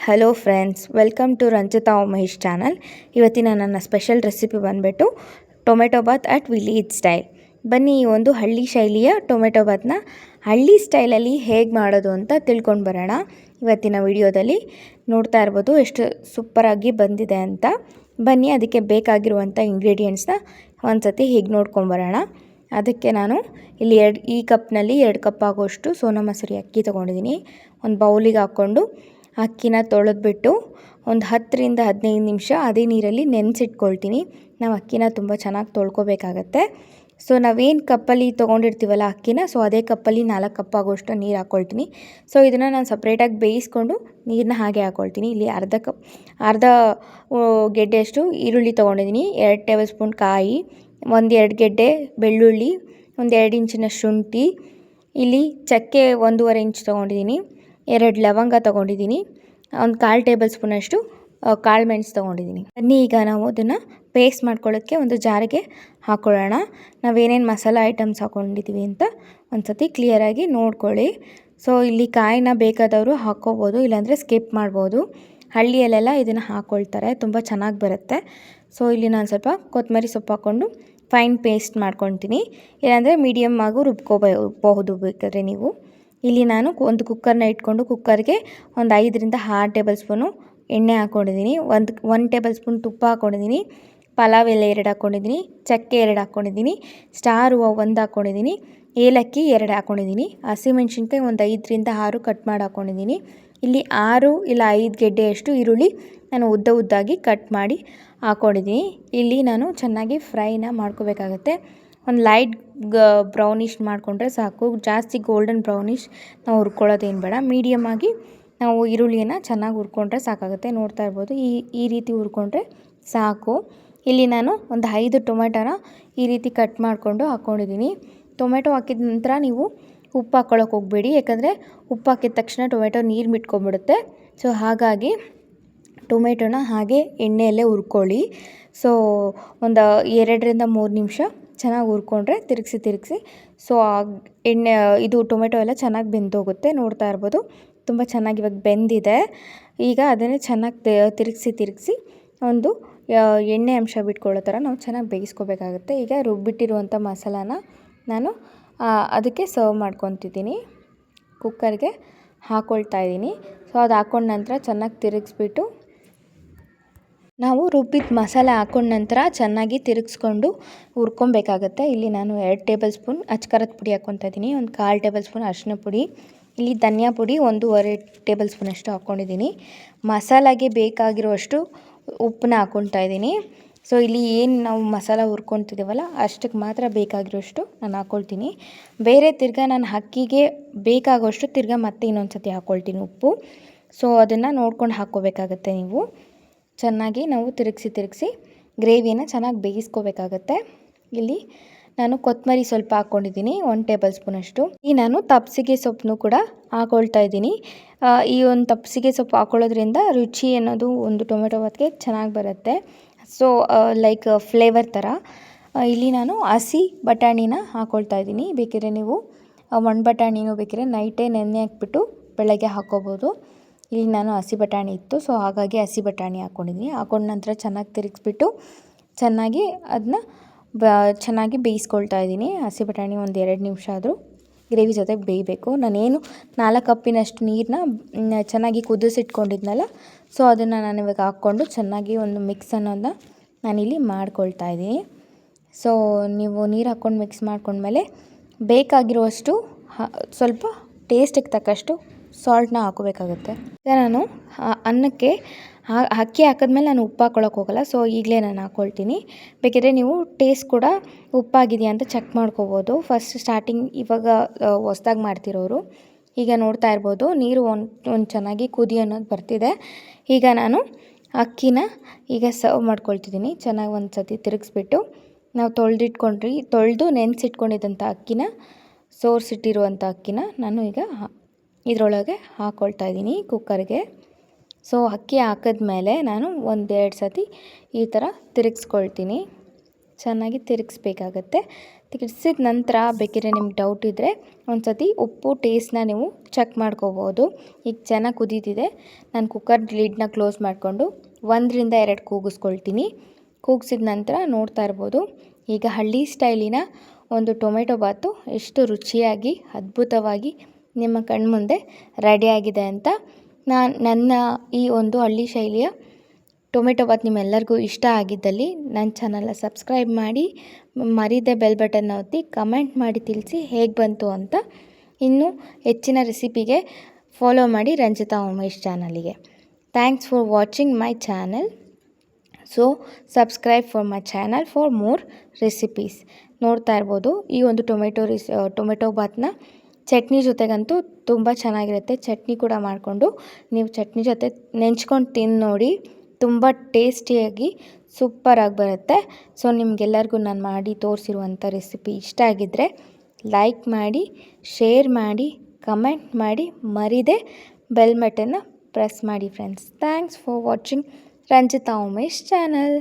Hello friends, welcome to Ranjita Umesh channel. ಇವತ್ತಿನ ನನ್ನ special recipe ಬಂದುಬಿಟ್ಟು tomato bath at village style. ಬನ್ನಿ, ಈ ಒಂದು ಹಳ್ಳಿ ಶೈಲಿಯ ಟೊಮೆಟೊ ಬಾತ್ನ ಹಳ್ಳಿ ಸ್ಟೈಲಲ್ಲಿ ಹೇಗೆ ಮಾಡೋದು ಅಂತ ತಿಳ್ಕೊಂಡು ಬರೋಣ. ಇವತ್ತಿನ ವಿಡಿಯೋದಲ್ಲಿ ನೋಡ್ತಾ ಇರ್ಬೋದು ಎಷ್ಟು ಸೂಪರಾಗಿ ಬಂದಿದೆ ಅಂತ. ಬನ್ನಿ, ಅದಕ್ಕೆ ಬೇಕಾಗಿರುವಂಥ ಇಂಗ್ರೀಡಿಯೆಂಟ್ಸ್ನ ಒಂದು ಸತಿ ಹೀಗೆ ನೋಡ್ಕೊಂಬರೋಣ. ಅದಕ್ಕೆ ನಾನು ಇಲ್ಲಿ ಈ ಕಪ್ನಲ್ಲಿ 2 ಕಪ್ ಆಗೋಷ್ಟು ಸೋನಾ ಮಸೂರಿ ಅಕ್ಕಿ ತೊಗೊಂಡಿದ್ದೀನಿ. ಒಂದು ಬೌಲಿಗೆ ಹಾಕ್ಕೊಂಡು ಅಕ್ಕಿನ ತೊಳೆದ್ಬಿಟ್ಟು ಒಂದು 10ರಿಂದ 15 ನಿಮಿಷ ಅದೇ ನೀರಲ್ಲಿ ನೆನೆಸಿಟ್ಕೊಳ್ತೀನಿ. ನಾವು ಅಕ್ಕಿನ ತುಂಬ ಚೆನ್ನಾಗಿ ತೊಳ್ಕೊಬೇಕಾಗತ್ತೆ. ಸೊ ನಾವೇನು ಕಪ್ಪಲ್ಲಿ ತೊಗೊಂಡಿರ್ತೀವಲ್ಲ ಅಕ್ಕಿನ, ಸೊ ಅದೇ ಕಪ್ಪಲ್ಲಿ 4 ಕಪ್ ಆಗೋಷ್ಟು ನೀರು ಹಾಕ್ಕೊಳ್ತೀನಿ. ಸೊ ಇದನ್ನು ನಾನು ಸಪ್ರೇಟಾಗಿ ಬೇಯಿಸ್ಕೊಂಡು ನೀರನ್ನ ಹಾಗೆ ಹಾಕ್ಕೊಳ್ತೀನಿ. ಇಲ್ಲಿ ಅರ್ಧ ಗೆಡ್ಡೆಯಷ್ಟು ಈರುಳ್ಳಿ ತೊಗೊಂಡಿದ್ದೀನಿ, 2 ಟೇಬಲ್ ಸ್ಪೂನ್ ಕಾಯಿ, 1-2 ಗೆಡ್ಡೆ ಬೆಳ್ಳುಳ್ಳಿ, 1-2 ಇಂಚಿನ ಶುಂಠಿ, ಇಲ್ಲಿ ಚಕ್ಕೆ 1.5 ಇಂಚ್ ತೊಗೊಂಡಿದ್ದೀನಿ, 2 ಲವಂಗ ತೊಗೊಂಡಿದ್ದೀನಿ, ಒಂದು 1/4 ಟೇಬಲ್ ಸ್ಪೂನಷ್ಟು ಕಾಳು ಮೆಣಸು ತೊಗೊಂಡಿದ್ದೀನಿ. ಬನ್ನಿ, ಈಗ ನಾವು ಅದನ್ನು ಪೇಸ್ಟ್ ಮಾಡ್ಕೊಳ್ಳೋಕ್ಕೆ ಒಂದು ಜಾರಿಗೆ ಹಾಕ್ಕೊಳ್ಳೋಣ. ನಾವೇನೇನು ಮಸಾಲ ಐಟಮ್ಸ್ ಹಾಕ್ಕೊಂಡಿದ್ದೀವಿ ಅಂತ ಒಂದು ಸತಿ ಕ್ಲಿಯರಾಗಿ ನೋಡ್ಕೊಳ್ಳಿ. ಸೊ ಇಲ್ಲಿ ಕಾಯಿನ ಬೇಕಾದವರು ಹಾಕ್ಕೋಬೋದು, ಇಲ್ಲಾಂದರೆ ಸ್ಕಿಪ್ ಮಾಡ್ಬೋದು. ಹಳ್ಳಿಯಲ್ಲೆಲ್ಲ ಇದನ್ನು ಹಾಕ್ಕೊಳ್ತಾರೆ, ತುಂಬ ಚೆನ್ನಾಗಿ ಬರುತ್ತೆ. ಸೊ ಇಲ್ಲಿ ನಾನು ಸ್ವಲ್ಪ ಕೊತ್ತಂಬರಿ ಸೊಪ್ಪು ಹಾಕ್ಕೊಂಡು ಫೈನ್ ಪೇಸ್ಟ್ ಮಾಡ್ಕೊತೀನಿ, ಇಲ್ಲಾಂದರೆ ಮೀಡಿಯಮ್ ಆಗು ರುಬ್ಕೋಬಹುದು ಬೇಕಾದರೆ ನೀವು. ಇಲ್ಲಿ ನಾನು ಒಂದು ಕುಕ್ಕರ್ನ ಇಟ್ಕೊಂಡು ಕುಕ್ಕರ್ಗೆ ಒಂದು 5ರಿಂದ 6 ಟೇಬಲ್ ಸ್ಪೂನು ಎಣ್ಣೆ ಹಾಕ್ಕೊಂಡಿದ್ದೀನಿ, 1 ಟೇಬಲ್ ಸ್ಪೂನ್ ತುಪ್ಪ ಹಾಕ್ಕೊಂಡಿದ್ದೀನಿ, ಪಲಾವ್ ಎಲೆ 2 ಹಾಕ್ಕೊಂಡಿದ್ದೀನಿ, ಚಕ್ಕೆ 2 ಹಾಕ್ಕೊಂಡಿದ್ದೀನಿ, ಸ್ಟಾರ್ ಹೂವು 1 ಹಾಕ್ಕೊಂಡಿದ್ದೀನಿ, ಏಲಕ್ಕಿ 2 ಹಾಕ್ಕೊಂಡಿದ್ದೀನಿ, ಹಸಿಮೆಣ್ಸಿನ್ಕಾಯಿ ಒಂದು 5ರಿಂದ 6 ಕಟ್ ಮಾಡಿ ಹಾಕ್ಕೊಂಡಿದ್ದೀನಿ. ಇಲ್ಲಿ 6 ಇಲ್ಲ 5 ಗೆಡ್ಡೆಯಷ್ಟು ಈರುಳ್ಳಿ ನಾನು ಉದ್ದಾಗಿ ಕಟ್ ಮಾಡಿ ಹಾಕ್ಕೊಂಡಿದ್ದೀನಿ. ಇಲ್ಲಿ ನಾನು ಚೆನ್ನಾಗಿ ಫ್ರೈನ ಮಾಡ್ಕೋಬೇಕಾಗತ್ತೆ. ಒಂದು ಲೈಟ್ ಬ್ರೌನಿಷ್ ಮಾಡಿಕೊಂಡ್ರೆ ಸಾಕು, ಜಾಸ್ತಿ ಗೋಲ್ಡನ್ ಬ್ರೌನಿಷ್ ನಾವು ಹುರ್ಕೊಳ್ಳೋದೇನು ಬೇಡ. ಮೀಡಿಯಮ್ ಆಗಿ ನಾವು ಈರುಳ್ಳಿಯನ್ನು ಚೆನ್ನಾಗಿ ಹುರ್ಕೊಂಡ್ರೆ ಸಾಕಾಗುತ್ತೆ. ನೋಡ್ತಾ ಇರ್ಬೋದು, ಈ ರೀತಿ ಹುರ್ಕೊಂಡ್ರೆ ಸಾಕು. ಇಲ್ಲಿ ನಾನು ಒಂದು 5 ಟೊಮೆಟೊನ ಈ ರೀತಿ ಕಟ್ ಮಾಡಿಕೊಂಡು ಹಾಕ್ಕೊಂಡಿದ್ದೀನಿ. ಟೊಮೆಟೊ ಹಾಕಿದ ನಂತರ ನೀವು ಉಪ್ಪು ಹಾಕ್ಕೊಳ್ಳೋಕೆ ಹೋಗಬೇಡಿ, ಯಾಕಂದರೆ ಉಪ್ಪು ಹಾಕಿದ ತಕ್ಷಣ ಟೊಮೆಟೊ ನೀರು ಬಿಟ್ಕೊಂಡ್ಬಿಡುತ್ತೆ. ಸೊ ಹಾಗಾಗಿ ಟೊಮೆಟೊನ ಹಾಗೆ ಎಣ್ಣೆಯಲ್ಲೇ ಹುರ್ಕೊಳ್ಳಿ. ಸೊ ಒಂದು 2ರಿಂದ 3 ನಿಮಿಷ ಚೆನ್ನಾಗಿ ಹುರ್ಕೊಂಡ್ರೆ ತಿರುಗಿಸಿ ಸೊ ಇದು ಟೊಮೆಟೊ ಎಲ್ಲ ಚೆನ್ನಾಗಿ ಬೆಂದೋಗುತ್ತೆ. ನೋಡ್ತಾ ಇರ್ಬೋದು, ತುಂಬ ಚೆನ್ನಾಗಿ ಇವಾಗ ಬೆಂದಿದೆ. ಈಗ ಅದನ್ನೇ ಚೆನ್ನಾಗಿ ತಿರುಗಿಸಿ ಒಂದು ಎಣ್ಣೆ ಅಂಶ ಬಿಟ್ಕೊಳ್ಳೋ ಥರ ನಾವು ಚೆನ್ನಾಗಿ ಬೇಯಿಸ್ಕೋಬೇಕಾಗುತ್ತೆ. ಈಗ ರುಬ್ಬಿಟ್ಟಿರುವಂಥ ಮಸಾಲಾನ ನಾನು ಅದಕ್ಕೆ ಸರ್ವ್ ಮಾಡ್ಕೊತಿದ್ದೀನಿ. ಕುಕ್ಕರ್ಗೆ ಹಾಕ್ಕೊಳ್ತಾ ಇದ್ದೀನಿ. ಸೊ ಅದು ಹಾಕ್ಕೊಂಡ ನಂತರ ಚೆನ್ನಾಗಿ ತಿರುಗಿಸ್ಬಿಟ್ಟು ನಾವು ರುಬ್ಬಿದ ಮಸಾಲ ಹಾಕ್ಕೊಂಡ ನಂತರ ಚೆನ್ನಾಗಿ ತಿರುಗಿಸ್ಕೊಂಡು ಹುರ್ಕೊಬೇಕಾಗತ್ತೆ. ಇಲ್ಲಿ ನಾನು 2 ಟೇಬಲ್ ಸ್ಪೂನ್ ಅಚ್ಕಾರದ ಪುಡಿ ಹಾಕ್ಕೊತಾ ಇದ್ದೀನಿ, ಒಂದು 1/4 ಟೇಬಲ್ ಸ್ಪೂನ್ ಅರಿಶಿನ ಪುಡಿ, ಇಲ್ಲಿ ಧನಿಯಾ ಪುಡಿ 1.5 ಟೇಬಲ್ ಸ್ಪೂನಷ್ಟು ಹಾಕ್ಕೊಂಡಿದ್ದೀನಿ. ಮಸಾಲಾಗೆ ಬೇಕಾಗಿರುವಷ್ಟು ಉಪ್ಪನ್ನ ಹಾಕ್ಕೊತಾ ಇದ್ದೀನಿ. ಸೊ ಇಲ್ಲಿ ಏನು ನಾವು ಮಸಾಲ ಹುರ್ಕೊತಿದ್ದೀವಲ್ಲ ಅಷ್ಟಕ್ಕೆ ಮಾತ್ರ ಬೇಕಾಗಿರೋಷ್ಟು ನಾನು ಹಾಕ್ಕೊಳ್ತೀನಿ. ಬೇರೆ ತಿರ್ಗಾ ನಾನು ಅಕ್ಕಿಗೆ ಬೇಕಾಗೋಷ್ಟು ತಿರ್ಗಾ ಮತ್ತೆ ಇನ್ನೊಂದು ಸತಿ ಹಾಕ್ಕೊಳ್ತೀನಿ ಉಪ್ಪು. ಸೊ ಅದನ್ನು ನೋಡ್ಕೊಂಡು ಹಾಕ್ಕೋಬೇಕಾಗತ್ತೆ ನೀವು. ಚೆನ್ನಾಗಿ ನಾವು ತಿರುಗಿಸಿ ಗ್ರೇವಿನ ಚೆನ್ನಾಗಿ ಬೇಯಿಸ್ಕೋಬೇಕಾಗತ್ತೆ. ಇಲ್ಲಿ ನಾನು ಕೊತ್ತಂಬರಿ ಸ್ವಲ್ಪ ಹಾಕ್ಕೊಂಡಿದ್ದೀನಿ, 1 ಟೇಬಲ್ ಸ್ಪೂನಷ್ಟು. ಈ ನಾನು ತಪ್ಸಿಗೆ ಸೊಪ್ಪನ್ನು ಕೂಡ ಹಾಕ್ಕೊಳ್ತಾ ಇದ್ದೀನಿ. ಈ ಒಂದು ತಪ್ಸಿಗೆ ಸೊಪ್ಪು ಹಾಕ್ಕೊಳ್ಳೋದ್ರಿಂದ ರುಚಿ ಅನ್ನೋದು ಒಂದು ಟೊಮೆಟೊ ಬಾತ್ಗೆ ಚೆನ್ನಾಗಿ ಬರುತ್ತೆ. ಸೊ ಲೈಕ್ ಫ್ಲೇವರ್ ಥರ. ಇಲ್ಲಿ ನಾನು ಹಸಿ ಬಟಾಣಿನ ಹಾಕ್ಕೊಳ್ತಾ ಇದ್ದೀನಿ. ಬೇಕಿದ್ರೆ ನೀವು ಒಣ ಬಟಾಣಿನೂ ಬೇಕಿದ್ರೆ ನೈಟೇ ನೆನೆ ಹಾಕ್ಬಿಟ್ಟು ಬೆಳಗ್ಗೆ ಹಾಕ್ಕೋಬೋದು. ಇಲ್ಲಿ ನಾನು ಹಸಿ ಬಟಾಣಿ ಇತ್ತು, ಸೊ ಹಾಗಾಗಿ ಹಸಿ ಬಟಾಣಿ ಹಾಕ್ಕೊಂಡಿದ್ದೀನಿ. ಹಾಕ್ಕೊಂಡ ನಂತರ ಚೆನ್ನಾಗಿ ತಿರುಗಿಸ್ಬಿಟ್ಟು ಚೆನ್ನಾಗಿ ಅದನ್ನ ಚೆನ್ನಾಗಿ ಬೇಯಿಸ್ಕೊಳ್ತಾ ಇದ್ದೀನಿ. ಹಸಿ ಬಟಾಣಿ ಒಂದು 2 ನಿಮಿಷ ಆದರೂ ಗ್ರೇವಿ ಜೊತೆಗೆ ಬೇಯಬೇಕು. ನಾನೇನು 4 ಕಪ್ಪಿನಷ್ಟು ನೀರನ್ನ ಚೆನ್ನಾಗಿ ಕುದಿಸಿಟ್ಕೊಂಡಿದ್ನಲ್ಲ, ಸೊ ಅದನ್ನು ನಾನು ಇವಾಗ ಹಾಕ್ಕೊಂಡು ಚೆನ್ನಾಗಿ ಒಂದು ಮಿಕ್ಸ್ ಅನ್ನೋದನ್ನ ನಾನಿಲ್ಲಿ ಮಾಡ್ಕೊಳ್ತಾ ಇದ್ದೀನಿ. ಸೊ ನೀವು ನೀರು ಹಾಕ್ಕೊಂಡು ಮಿಕ್ಸ್ ಮಾಡ್ಕೊಂಡ್ಮೇಲೆ ಬೇಕಾಗಿರುವಷ್ಟು ಸ್ವಲ್ಪ ಟೇಸ್ಟಿಗೆ ತಕ್ಕಷ್ಟು ಸಾಲ್ಟ್ನ ಹಾಕೋಬೇಕಾಗುತ್ತೆ. ಈಗ ನಾನು ಅನ್ನಕ್ಕೆ ಅಕ್ಕಿ ಹಾಕಿದ್ಮೇಲೆ ನಾನು ಉಪ್ಪು ಹಾಕ್ಕೊಳಕ್ಕೆ ಹೋಗಲ್ಲ, ಸೊ ಈಗಲೇ ನಾನು ಹಾಕ್ಕೊಳ್ತೀನಿ. ಬೇಕಿದ್ರೆ ನೀವು ಟೇಸ್ಟ್ ಕೂಡ ಉಪ್ಪಾಗಿದೆಯಾ ಅಂತ ಚೆಕ್ ಮಾಡ್ಕೋಬೋದು. ಫಸ್ಟ್ ಸ್ಟಾರ್ಟಿಂಗ್ ಇವಾಗ ಹೊಸ್ದಾಗಿ ಮಾಡ್ತಿರೋರು ಈಗ ನೋಡ್ತಾ ಇರ್ಬೋದು, ನೀರು ಒಂದು ಚೆನ್ನಾಗಿ ಕುದಿ ಅನ್ನೋದು ಬರ್ತಿದೆ. ಈಗ ನಾನು ಅಕ್ಕಿನ ಈಗ ಸರ್ವ್ ಮಾಡ್ಕೊಳ್ತಿದ್ದೀನಿ. ಚೆನ್ನಾಗಿ ಒಂದು ಸತಿ ತಿರುಗಿಸ್ಬಿಟ್ಟು ನಾವು ತೊಳೆದು ನೆನೆಸಿಟ್ಕೊಂಡಿದ್ದಂಥ ಅಕ್ಕಿನ, ಸೋರಿಸಿಟ್ಟಿರುವಂಥ ಅಕ್ಕಿನ ನಾನು ಈಗ ಇದರೊಳಗೆ ಹಾಕ್ಕೊಳ್ತಾ ಇದ್ದೀನಿ ಕುಕ್ಕರ್ಗೆ. ಸೊ ಅಕ್ಕಿ ಹಾಕಿದ್ಮೇಲೆ ನಾನು 1-2 ಸತಿ ಈ ಥರ ತಿರುಗಿಸ್ಕೊಳ್ತೀನಿ. ಚೆನ್ನಾಗಿ ತಿರುಗಿಸ್ಬೇಕಾಗತ್ತೆ. ತೆಗೆಸಿದ ನಂತರ ಬೇಕಿದ್ರೆ ನಿಮ್ಗೆ ಡೌಟ್ ಇದ್ದರೆ ಒಂದು ಸತಿ ಉಪ್ಪು ಟೇಸ್ಟ್ನ ನೀವು ಚೆಕ್ ಮಾಡ್ಕೋಬೋದು. ಈಗ ಚೆನ್ನಾಗಿ ಕುದೀತಿದೆ. ನಾನು ಕುಕ್ಕರ್ ಲಿಡ್ನ ಕ್ಲೋಸ್ ಮಾಡಿಕೊಂಡು 1-2 ಕೂಗಿಸ್ಕೊಳ್ತೀನಿ. ಕೂಗಿಸಿದ ನಂತರ ನೋಡ್ತಾ ಇರ್ಬೋದು, ಈಗ ಹಳ್ಳಿ ಸ್ಟೈಲಿನ ಒಂದು ಟೊಮೆಟೊ ಬಾತು ಎಷ್ಟು ರುಚಿಯಾಗಿ ಅದ್ಭುತವಾಗಿ ನಿಮ್ಮ ಕಣ್ಮುಂದೆ ರೆಡಿಯಾಗಿದೆ ಅಂತ. ನನ್ನ ಈ ಒಂದು ಹಳ್ಳಿ ಶೈಲಿಯ ಟೊಮೆಟೊ ಬಾತ್ ನಿಮ್ಮೆಲ್ಲರಿಗೂ ಇಷ್ಟ ಆಗಿದ್ದಲ್ಲಿ ನನ್ನ ಚಾನಲ್ನ ಸಬ್ಸ್ಕ್ರೈಬ್ ಮಾಡಿ, ಮರೀದೆ ಬೆಲ್ ಬಟನ್ನ ಒತ್ತಿ ಕಮೆಂಟ್ ಮಾಡಿ ತಿಳಿಸಿ ಹೇಗೆ ಬಂತು ಅಂತ. ಇನ್ನು ಹೆಚ್ಚಿನ ರೆಸಿಪಿಗೆ ಫಾಲೋ ಮಾಡಿ ರಂಜಿತಾ ಉಮೇಶ್ ಚಾನಲಿಗೆ. Thanks for watching my channel. So subscribe for my channel for more recipes. ನೋಡ್ತಾ ಇರ್ಬೋದು, ಈ ಒಂದು ಟೊಮೆಟೊ ಬಾತ್ನ ಚಟ್ನಿ ಜೊತೆಗಂತೂ ತುಂಬ ಚೆನ್ನಾಗಿರುತ್ತೆ. ಚಟ್ನಿ ಕೂಡ ಮಾಡಿಕೊಂಡು ನೀವು ಚಟ್ನಿ ಜೊತೆ ನೆಂಚ್ಕೊಂಡು ತಿಂದು ನೋಡಿ, ತುಂಬ ಟೇಸ್ಟಿಯಾಗಿ ಸೂಪರಾಗಿ ಬರುತ್ತೆ. ಸೊ ನಿಮಗೆಲ್ಲರಿಗೂ ನಾನು ಮಾಡಿ ತೋರಿಸಿರುವಂಥ ರೆಸಿಪಿ ಇಷ್ಟ ಆಗಿದ್ದರೆ ಲೈಕ್ ಮಾಡಿ, ಶೇರ್ ಮಾಡಿ, ಕಮೆಂಟ್ ಮಾಡಿ, ಮರೀದೆ ಬೆಲ್ ಬಟನ್ನ ಪ್ರೆಸ್ ಮಾಡಿ friends. Thanks for watching Ranjita Umesh channel.